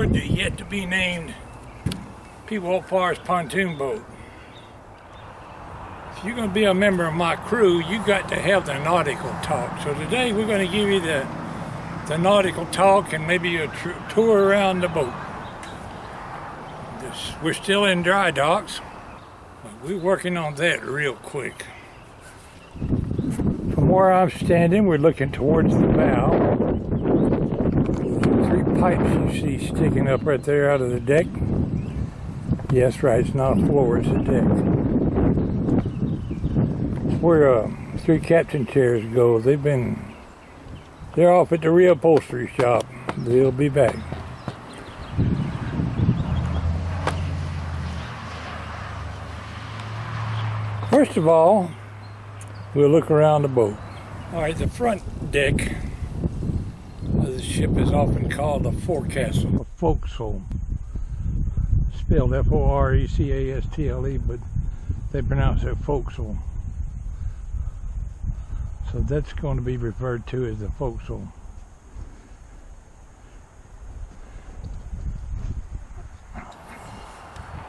aboard the yet-to-be-named Pwalpars pontoon boat. If you're going to be a member of my crew, you got to have the nautical talk. So today we're going to give you the nautical talk and maybe a tour around the boat. We're still in dry docks, but we're working on that real quick. From where I'm standing, we're looking towards the bow. 3 pipes you see sticking up right there out of the deck. Yes, right, it's not a floor, it's a deck. It's where 3 captain chairs go. They're off at the reupholstery shop. They'll be back. First of all, we'll look around the boat. All right, the front deck of the ship is often called the forecastle, a forecastle, spelled F-O-R-E-C-A-S-T-L-E, but they pronounce it forecastle. So that's going to be referred to as the forecastle.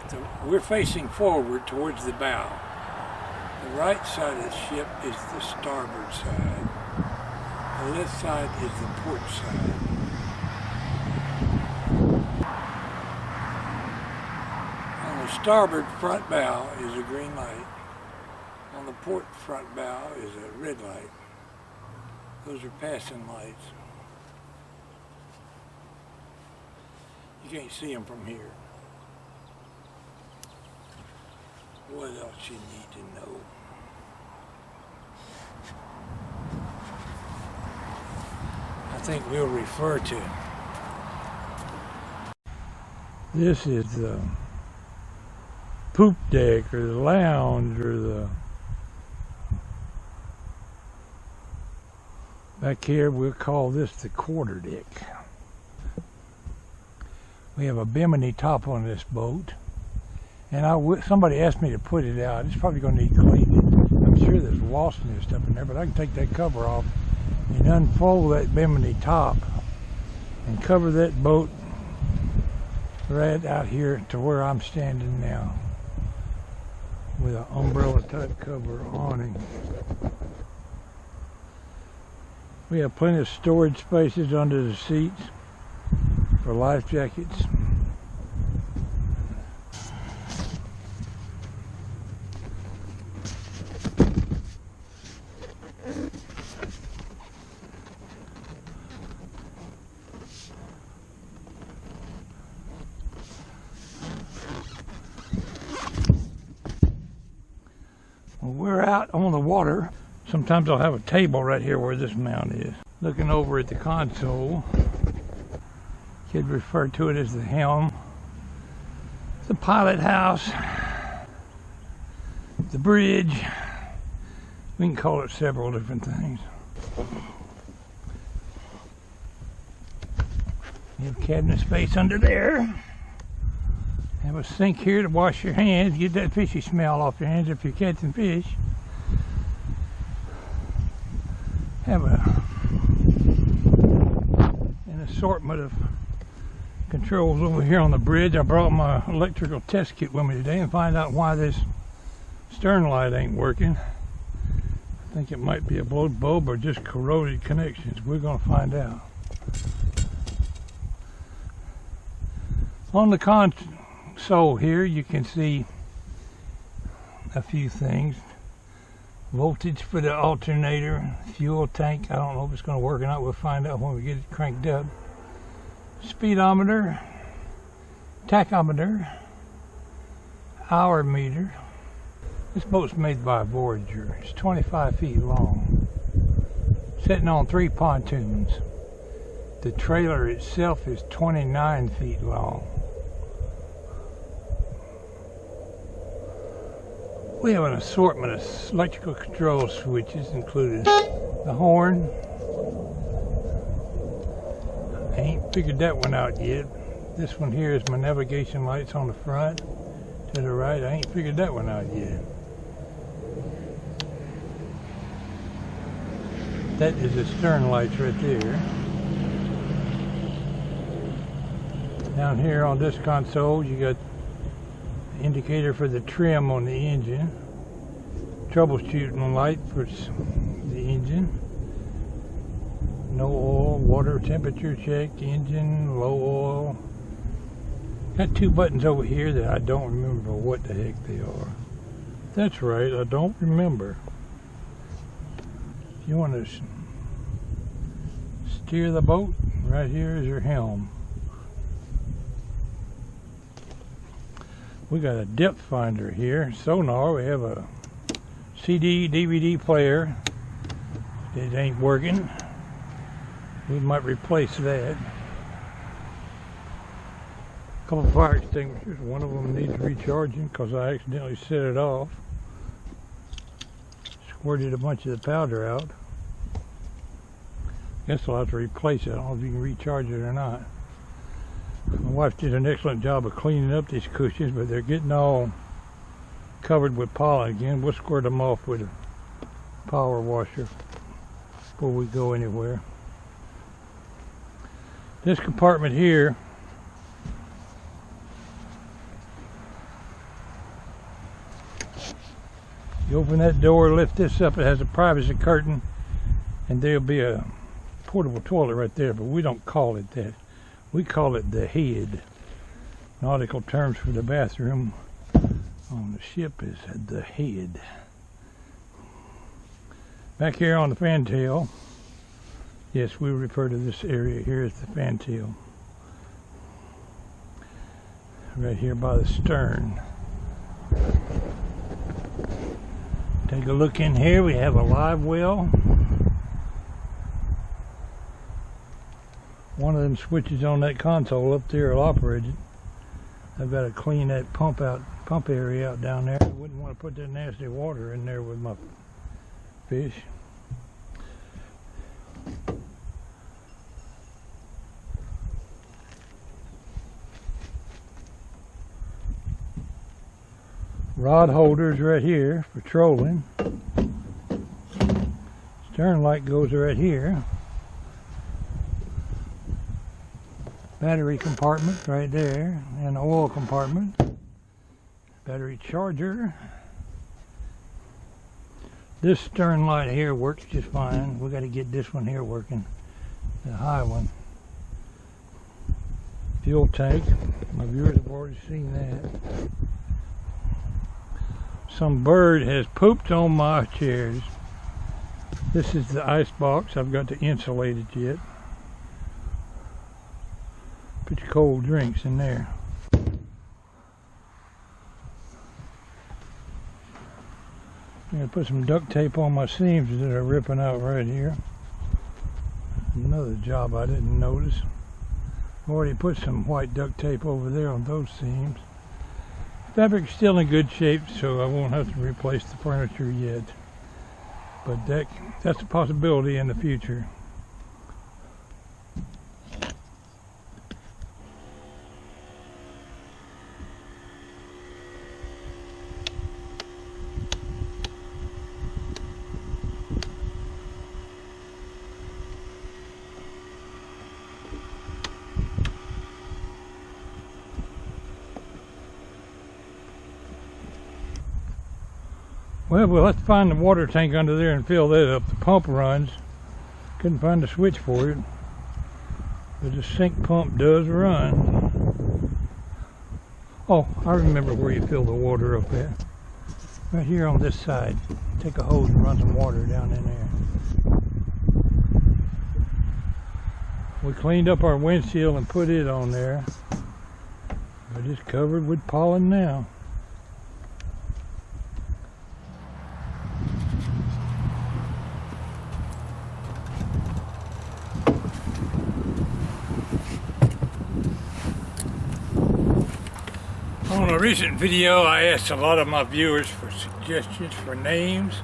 So we're facing forward towards the bow. The right side of the ship is the starboard side. The left side is the port side. On the starboard front bow is a green light. On the port front bow is a red light. Those are passing lights. You can't see them from here. What else you need to know? I think we'll refer to this is the poop deck or the lounge or the back here we'll call this the quarter deck. We have a bimini top on this boat, and somebody asked me to put it out. It's probably going to need cleaning. I'm sure there's wasps and stuff in there, but I can take that cover off and unfold that bimini top and cover that boat right out here to where I'm standing now with an umbrella type cover awning. We have plenty of storage spaces under the seats for life jackets. When we're out on the water, sometimes I'll have a table right here where this mount is. Looking over at the console, you could refer to it as the helm, the pilot house, the bridge. We can call it several different things. You have cabinet space under there. Have a sink here to wash your hands, get that fishy smell off your hands if you're catching fish. Have an assortment of controls over here on the bridge. I brought my electrical test kit with me today and find out why this stern light ain't working. I think it might be a blown bulb or just corroded connections. We're going to find out. On the console here you can see a few things. Voltage for the alternator, fuel tank. I don't know if it's going to work or not. We'll find out when we get it cranked up. Speedometer, tachometer, hour meter. This boat's made by a Voyager. It's 25 feet long, sitting on 3 pontoons. The trailer itself is 29 feet long. We have an assortment of electrical control switches, including the horn. I ain't figured that one out yet. This one here is my navigation lights on the front. To the right, I ain't figured that one out yet. That is the stern lights right there. Down here on this console, you got the indicator for the trim on the engine, troubleshooting light for the engine, no oil, water temperature check, engine, low oil. Got two buttons over here that I don't remember what the heck they are. That's right, I don't remember. You want to steer the boat, right here is your helm. We got a depth finder here, sonar. We have a CD, DVD player. It ain't working. We might replace that. A couple of fire extinguishers. One of them needs recharging because I accidentally set it off. Squirted a bunch of the powder out. Guess I'll have to replace it. I don't know if you can recharge it or not. My wife did an excellent job of cleaning up these cushions, but they're getting all covered with pollen again. We'll squirt them off with a power washer before we go anywhere. This compartment here you open that door, lift this up, it has a privacy curtain, and there'll be a portable toilet right there, but we don't call it that. We call it the head. Nautical terms for the bathroom on the ship is the head. Back here on the fantail, yes, we refer to this area here as the fantail. Right here by the stern. Take a look in here, we have a live well. One of them switches on that console up there will operate it. I've got to clean that pump area out down there. I wouldn't want to put that nasty water in there with my fish. Rod holders right here for trolling. Stern light goes right here. Battery compartment right there, and oil compartment. Battery charger. This stern light here works just fine. We got to get this one here working, the high one. Fuel tank. My viewers have already seen that. Some bird has pooped on my chairs. This is the ice box. I've got to insulate it yet. Put your cold drinks in there. I'm going to put some duct tape on my seams that are ripping out right here. Another job I didn't notice. I've already put some white duct tape over there on those seams. Fabric's still in good shape, so I won't have to replace the furniture yet. But that's a possibility in the future. Well, we'll have to find the water tank under there and fill that up. The pump runs. Couldn't find the switch for it. But the sink pump does run. Oh, I remember where you fill the water up at. Right here on this side. Take a hose and run some water down in there. We cleaned up our windshield and put it on there. But it's covered with pollen now. On a recent video, I asked a lot of my viewers for suggestions for names.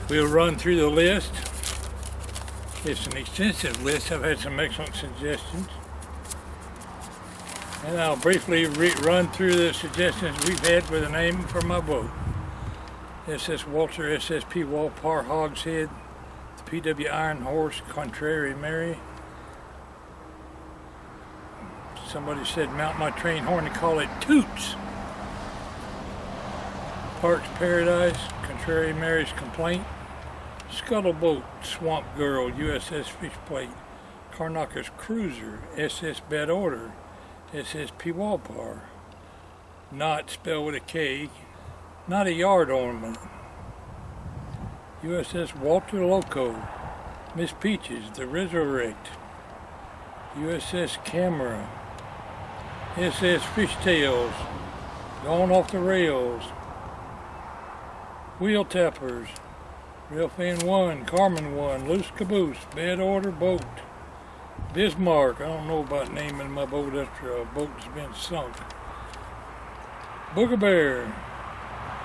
We'll run through the list. It's an extensive list. I've had some excellent suggestions. And I'll briefly run through the suggestions we've had with a name for my boat. SS Walter, SS Pwalpar Hogshead, the PW Iron Horse, Contrary Mary, Somebody said mount my train horn and call it Toots. Parks Paradise, Contrary Mary's Complaint, Scuttleboat, Swamp Girl, USS Fishplate, Carnacker's Cruiser, SS Bad Order, SS Pwalpar, Not spelled with a K, Not a Yard Ornament, USS Walter Loco, Miss Peaches, the Resurrect, USS Camera, SS Fishtails, Gone Off the Rails, Wheel Tappers, Railfan 1, Carmen 1, Loose Caboose, Bad Order Boat, Bismarck, I don't know about naming my boat after a boat that's been sunk, Booger Bear,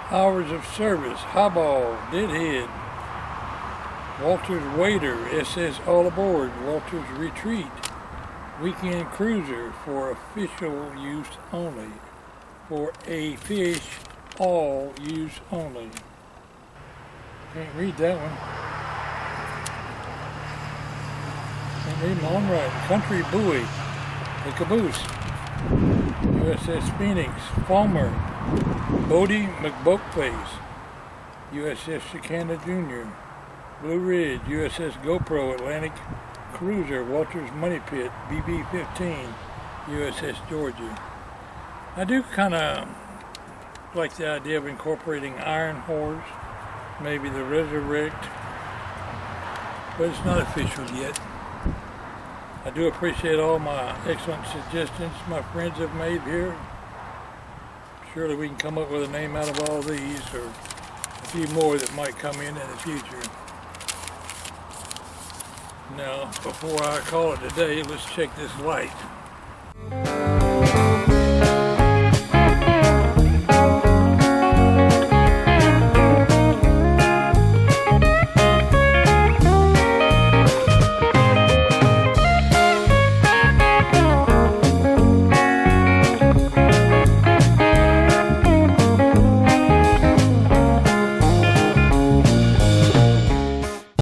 Hours of Service, Highball, Deadhead, Walter's Waiter, SS All Aboard, Walter's Retreat, Weekend Cruiser for official use only, for a fish, all use only. Can't read that one. Can't read my own writing. Country Buoy, the Caboose, USS Phoenix, Falmer, Bodie McBoatface, USS Chicana Jr., Blue Ridge, USS GoPro, Atlantic Cruiser, Walter's Money Pit, BB-15, USS Georgia. I do kind of like the idea of incorporating Iron Horse, maybe the Resurrect, but it's not official yet. I do appreciate all my excellent suggestions my friends have made here. Surely we can come up with a name out of all these, or a few more that might come in the future. Now, before I call it a day, let's check this light.